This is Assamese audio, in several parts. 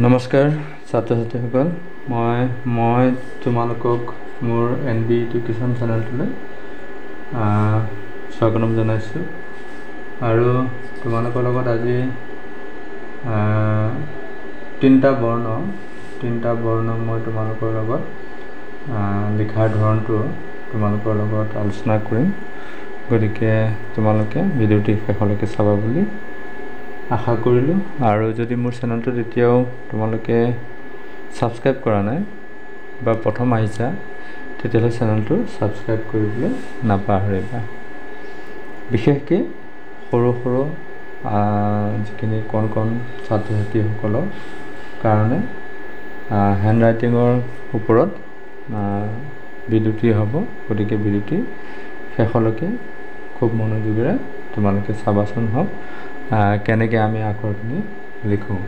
নমস্কাৰ ছাত্ৰ ছাত্ৰীসকল মই তোমালোকক মোৰ এনবি এডুকেশ্যন চেনেলটোলৈ স্বাগতম জনাইছোঁ আৰু তোমালোকৰ লগত আজি তিনিটা বৰ্ণ মই তোমালোকৰ লগত লিখাৰ ধৰণটো তোমালোকৰ লগত আলোচনা কৰিম। গতিকে তোমালোকে ভিডিঅ'টি শেষলৈকে চাবা বুলি আশা কৰিলোঁ। আৰু যদি মোৰ চেনেলটোত এতিয়াও তোমালোকে ছাবস্ক্ৰাইব কৰা নাই বা প্ৰথম আহিছা তেতিয়াহ'লে চেনেলটো ছাবস্ক্ৰাইব কৰিবলৈ নাপাহৰিবা। বিশেষকৈ সৰু যিখিনি কণ ছাত্ৰ ছাত্ৰীসকলৰ কাৰণে হেণ্ড ৰাইটিঙৰ ওপৰত ভিডিঅ'টি হ'ব। গতিকে ভিডিঅ'টি শেষলৈকে খুব মনোযোগেৰে তোমালোকে চাবাচোন হওক কেনেকৈ আমি আখৰখিনি লিখোঁ।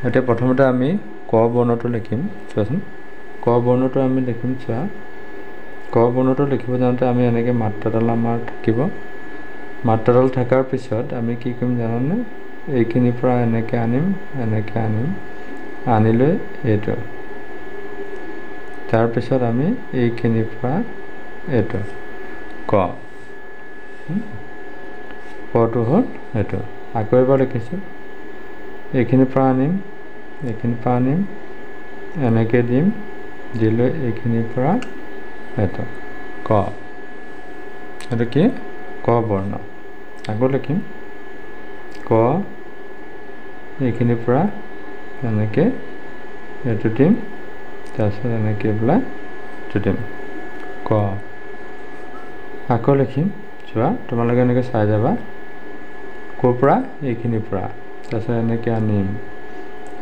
এতিয়া প্ৰথমতে আমি ক বৰ্ণটো লিখিম। চোৱাচোন ক বৰ্ণটো আমি লিখিম। চোৱা ক বৰ্ণটো লিখিব যাওঁতে আমি এনেকৈ মাত্ৰাডাল আমাৰ থাকিব। মাত্ৰাডাল থকাৰ পিছত আমি কি কৰিম জানানে? এইখিনিৰ পৰা এনেকৈ আনিম আনি লৈ এইটো, তাৰপিছত আমি এইখিনিৰ পৰা এইটো ক কটো হ'ল এইটো। আকৌ এবাৰ লিখিছোঁ। এইখিনিৰ পৰা আনিম এনেকৈ দিম, দি লৈ এইখিনিৰ পৰা এইটো ক, এইটো কি ক বৰ্ণ। আকৌ লিখিম ক, এইখিনিৰ পৰা এনেকৈ এইটো দিম, তাৰপিছত এনেকৈ পেলাই এইটো দিম ক। আকৌ লিখিম। চোৱা তোমালোকে এনেকৈ চাই যাবা ক'ৰ পৰা এইখিনিৰ পৰা, তাৰপিছত এনেকৈ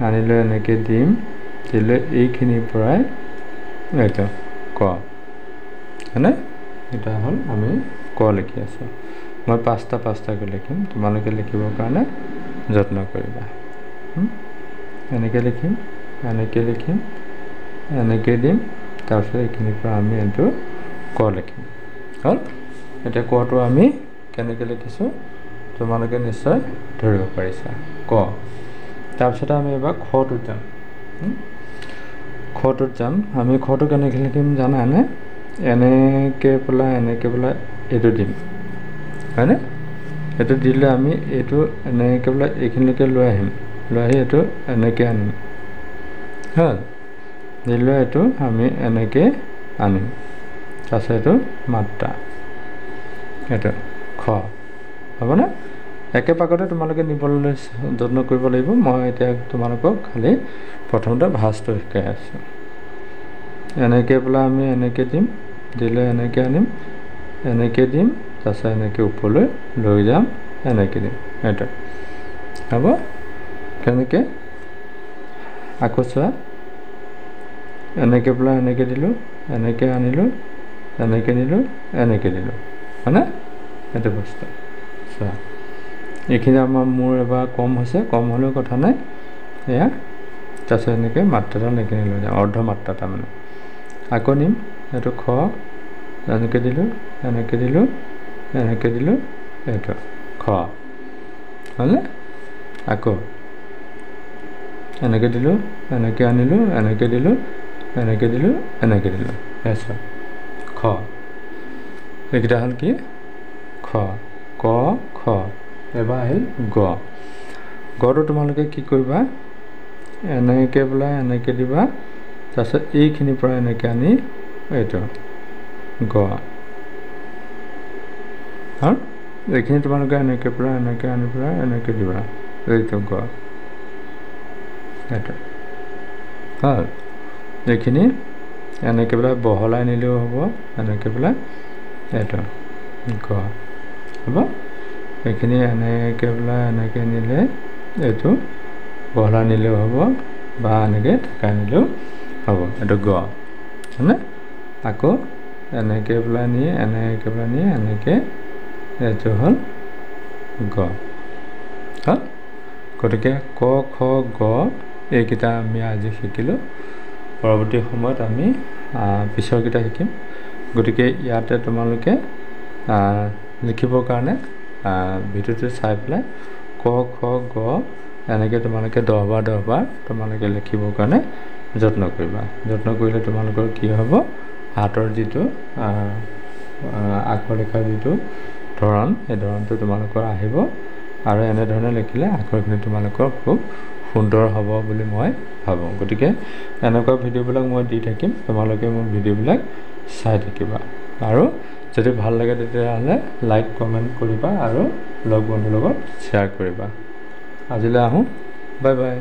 আনি লৈ এনেকৈ দিম, দি লৈ এইখিনিৰ পৰাই এইটো ক। হয়নে? এটা হ'ল আমি ক লিখি আছোঁ। মই পাঁচটাকৈ লিখিম, তোমালোকে লিখিবৰ কাৰণে যত্ন কৰিবা। এনেকৈ লিখিম, এনেকৈ দিম, তাৰপিছত এইখিনিৰ পৰা আমি এইটো ক লিখিম। হ'ল। এতিয়া কটো আমি কেনেকৈ লিখিছোঁ তোমালোকে নিশ্চয় ধৰিব পাৰিছা। ক। তাৰপিছতে আমি এবাৰ খটোত যাম। আমি খটো কেনেকৈ লিখিম জানানে? এনেকৈ পেলাই এইটো দিম। হয়নে? এইটো দিলে আমি এইটো এনেকৈ পেলাই এইখিনিলৈকে লৈ আহি এইটো এনেকৈ আনিম। হয়, দিলে এইটো আমি এনেকৈ আনিম, তাৰপিছত এইটো মাত্ৰা, এইটো খ। হ'বনে? একে পাকতে তোমালোকে নিবলৈ যত্ন কৰিব লাগিব। মই এতিয়া তোমালোকক খালি প্ৰথমতে ভাঁজটো শিকাই আছোঁ। এনেকৈ পেলাই আমি এনেকৈ দিম, দিলে এনেকৈ আনিম, এনেকৈ দিম, তাৰপিছত এনেকৈ ওপৰলৈ লৈ যাম, এনেকৈ দিম, এইটো হ'ব। কেনেকৈ? আকৌ চোৱা এনেকৈ পেলাই এনেকৈ দিলোঁ, এনেকৈ আনিলোঁ, এনেকৈ নিলোঁ, এনেকৈ দিলোঁ। হয়নে? এইটো বস্তু চোৱা এইখিনি আমাৰ মোৰ এবাৰ কম হৈছে, কম হ'লেও কথা নাই। এয়া তাৰপিছত এনেকৈ মাত্ৰাডাল এইখিনি লৈ যাম, অৰ্ধ মাত্ৰা তাৰমানে। আকৌ নিম, এইটো খ, এনেকৈ দিলোঁ, এইটো খ। হ'লনে? আকৌ এনেকৈ দিলোঁ, এনেকৈ আনিলোঁ, এনেকৈ দিলোঁ, এছা খ। এইকেইটা হ'ল কি? খ। ক, খ। এবাৰ আহিল গ। গটো তোমালোকে কি কৰিবা? এনেকৈ পেলাই এনেকৈ দিবা, তাৰপিছত এইখিনিৰ পৰা এনেকৈ আনি এইটো গ। আৰু এইখিনি তোমালোকে এনেকৈ পেলাই এনেকৈ আনি পেলাই এনেকৈ দিবা, এইটো গ। এইটো হ'ল। এইখিনি এনেকৈ পেলাই বহলাই নিলেও হ'ব, এনেকৈ পেলাই এইটো গ হ'ব। এইখিনি এনেকৈ পেলাই এনেকৈ নিলে এইটো বহলাই নিলেও হ'ব বা এনেকৈ ঠেকাই নিলেও হ'ব, এইটো গ। হয়নে? আকৌ এনেকৈ পেলাই নি এনেকৈ এইটো হ'ল গ। হ'ল। গতিকে ক, খ, গ এইকেইটা আমি আজি শিকিলোঁ। পৰৱৰ্তী সময়ত আমি পিছৰকেইটা শিকিম। গতিকে ইয়াতে তোমালোকে লিখিবৰ কাৰণে ভিডিঅ'টো চাই পেলাই ক খ গ এনেকৈ তোমালোকে 10 বাৰ 10 বাৰ তোমালোকে লিখিবৰ কাৰণে যত্ন কৰিবা। যত্ন কৰিলে তোমালোকৰ কি হ'ব, হাতৰ যিটো আখৰ লিখাৰ যিটো ধৰণ, সেই ধৰণটো তোমালোকৰ আহিব আৰু এনেধৰণে লিখিলে আখৰখিনি তোমালোকৰ খুব সুন্দৰ হ'ব বুলি মই ভাবোঁ। গতিকে এনেকুৱা ভিডিঅ'বিলাক মই দি থাকিম, তোমালোকে মোৰ ভিডিঅ'বিলাক চাই থাকিবা আৰু যদি ভাল লাগে তেতিয়াহ'লে লাইক কমেণ্ট কৰিবা আৰু লগ বন্ধুৰ লগত শ্বেয়াৰ কৰিবা। আজিলৈ আহোঁ, বাই বাই।